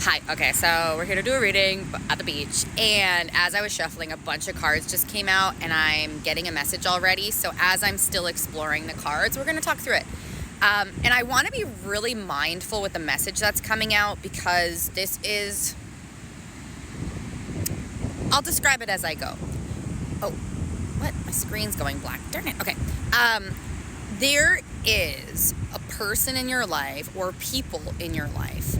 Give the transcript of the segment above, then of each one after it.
Hi. Okay, so we're here to do a reading at the beach, and as I was shuffling, a bunch of cards just came out, and I'm getting a message already. So as I'm still exploring the cards, we're going to talk through it. And I want to be really mindful with the message that's coming out, because this is, I'll describe it as I go. Oh, what? My screen's going black. Darn it. Okay. There is a person in your life or people in your life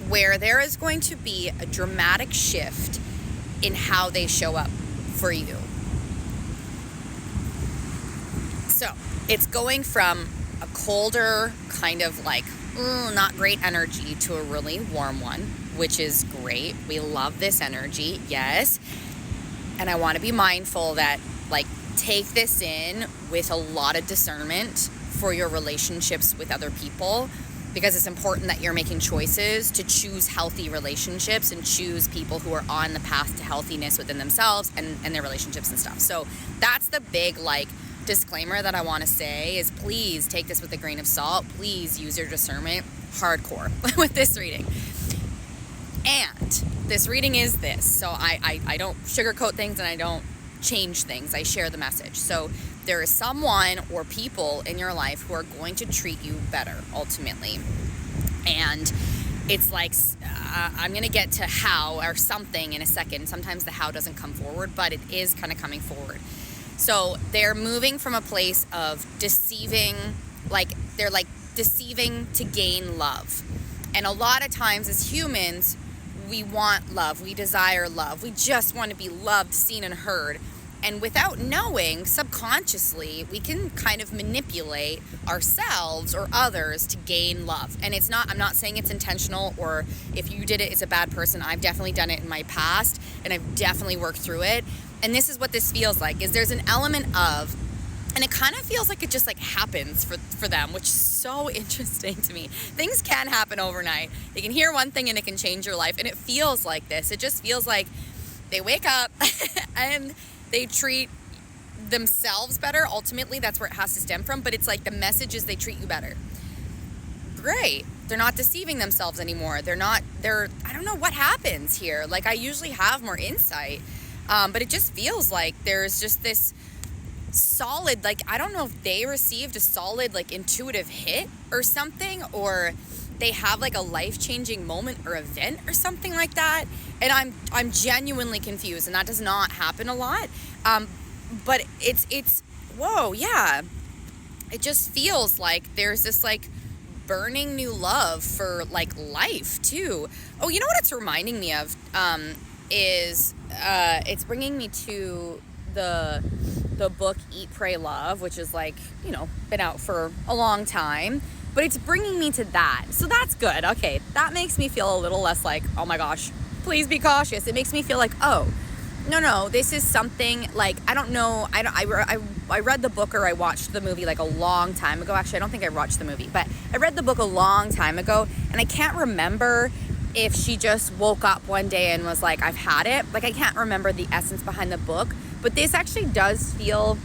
where there is going to be a dramatic shift in how they show up for you. So it's going from a colder kind of like not great energy to a really warm one, which is great. We love this energy, yes. And I want to be mindful that, like, take this in with a lot of discernment for your relationships with other people, because it's important that you're making choices to choose healthy relationships and choose people who are on the path to healthiness within themselves and their relationships and stuff. So that's the big, like, disclaimer that I want to say is, please take this with a grain of salt. Please use your discernment hardcore with this reading. And this reading is this. So I don't sugarcoat things and I don't change things. I share the message. So there is someone or people in your life who are going to treat you better ultimately. And it's like, I'm going to get to how or something in a second. Sometimes the how doesn't come forward, but it is kind of coming forward. So they're moving from a place of deceiving, they're deceiving to gain love. And a lot of times as humans, we want love. We desire love. We just want to be loved, seen, and heard. And without knowing, subconsciously, we can kind of manipulate ourselves or others to gain love. And I'm not saying it's intentional, or if you did it, it's a bad person. I've definitely done it in my past, and I've definitely worked through it. And this is what this feels like, is there's an element of, and it kind of feels like it just like happens for them, which is so interesting to me. Things can happen overnight. They can hear one thing and it can change your life. And it feels like this. It just feels like they wake up and they treat themselves better. Ultimately, that's where it has to stem from. But it's like the message is they treat you better. Great. They're not deceiving themselves anymore. I don't know what happens here. Like, I usually have more insight. But it just feels like there's just this solid, like, I don't know if they received a solid, like, intuitive hit or something, or they have like a life-changing moment or event or something like that. And I'm genuinely confused, and that does not happen a lot. But it's whoa, yeah. It just feels like there's this like burning new love for like life too. Oh, you know what it's reminding me of? Is it's bringing me to the book Eat, Pray, Love, which is like, been out for a long time, but it's bringing me to that. So that's good. Okay. That makes me feel a little less like, oh my gosh, please be cautious. It makes me feel like, oh, no, this is something like, I don't know. I read the book or I watched the movie like a long time ago. Actually, I don't think I watched the movie, but I read the book a long time ago, and I can't remember if she just woke up one day and was like, I've had it. Like, I can't remember the essence behind the book, but this actually does feel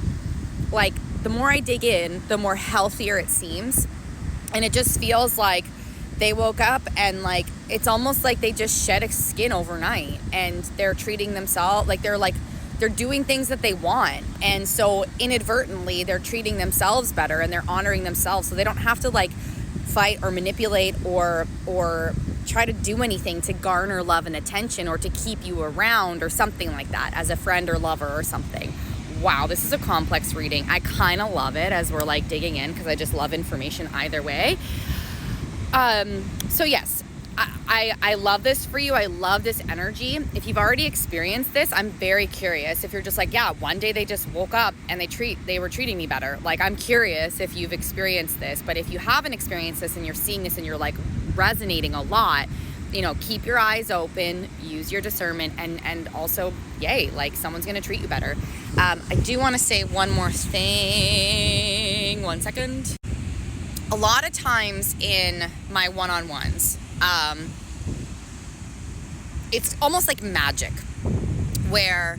like the more I dig in, the more healthier it seems. And it just feels like they woke up and like, it's almost like they just shed a skin overnight, and they're treating themselves like they're doing things that they want. And so inadvertently they're treating themselves better, and they're honoring themselves. So they don't have to like fight or manipulate or try to do anything to garner love and attention or to keep you around or something like that as a friend or lover or something. Wow, this is a complex reading. I kind of love it as we're like digging in, because I just love information either way. So yes, I love this for you. I love this energy. If you've already experienced this, I'm very curious. If you're just like, yeah, one day they just woke up and they were treating me better. Like, I'm curious if you've experienced this. But if you haven't experienced this and you're seeing this and you're like resonating a lot, keep your eyes open, use your discernment, and also, yay, like, someone's going to treat you better. I do want to say one more thing. 1 second. A lot of times in my one-on-ones, it's almost like magic, where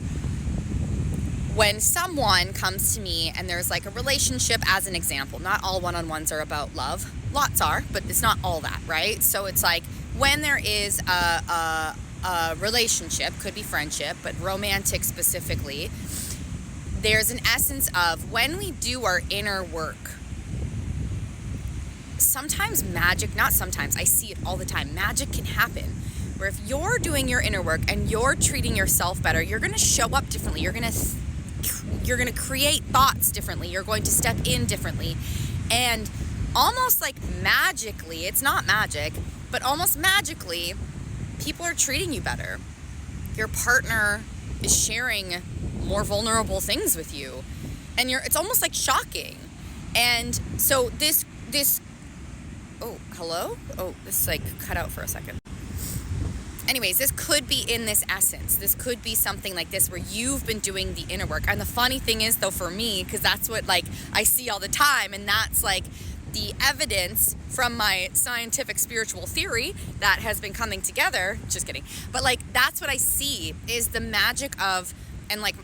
when someone comes to me and there's like a relationship, as an example, not all one-on-ones are about love. Lots are, but it's not all that, right? So it's like when there is a relationship, could be friendship, but romantic specifically, there's an essence of when we do our inner work, sometimes magic, not sometimes, I see it all the time, magic can happen. Where if you're doing your inner work and you're treating yourself better, you're going to show up differently. You're going to create thoughts differently. You're going to step in differently. And almost like magically, it's not magic, but almost magically, people are treating you better. Your partner is sharing more vulnerable things with you. And it's almost like shocking. And so this, oh, hello? Oh, this like cut out for a second. Anyways, this could be in this essence. This could be something like this where you've been doing the inner work. And the funny thing is though, for me, because that's what like I see all the time, and that's like the evidence from my scientific spiritual theory that has been coming together. Just kidding. But like, that's what I see is the magic of, and like,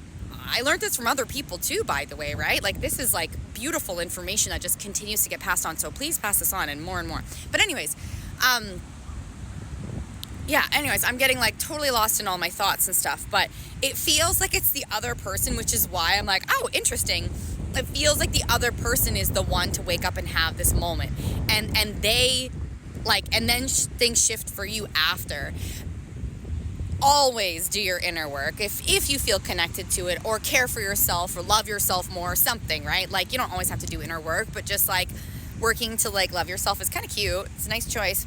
I learned this from other people too, by the way, right? Like this is like beautiful information that just continues to get passed on. So please pass this on and more. But anyways, I'm getting like totally lost in all my thoughts and stuff, but it feels like it's the other person, which is why I'm like, oh, interesting. It feels like the other person is the one to wake up and have this moment, and they like, and then things shift for you after. Always do your inner work if you feel connected to it, or care for yourself, or love yourself more, or something, right? Like you don't always have to do inner work, but just like working to like love yourself is kind of cute. It's a nice choice.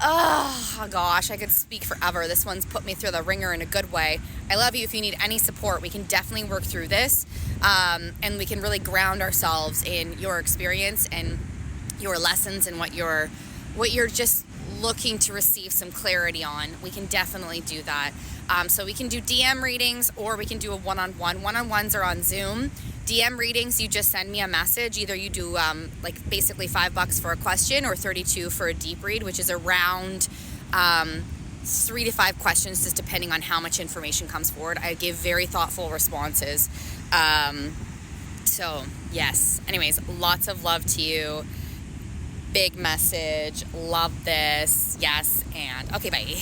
Oh gosh, I could speak forever. This one's put me through the ringer in a good way. I love you. If you need any support, we can definitely work through this, and we can really ground ourselves in your experience and your lessons and what you're just looking to receive some clarity on. We can definitely do that. So we can do DM readings, or we can do a one-on-one. One-on-ones are on Zoom. DM readings, you just send me a message. Either you do like basically $5 for a question, or $32 for a deep read, which is around 3 to 5 questions, just depending on how much information comes forward. I give very thoughtful responses. So yes, anyways, lots of love to you. Big message. Love this. Yes. And okay, bye.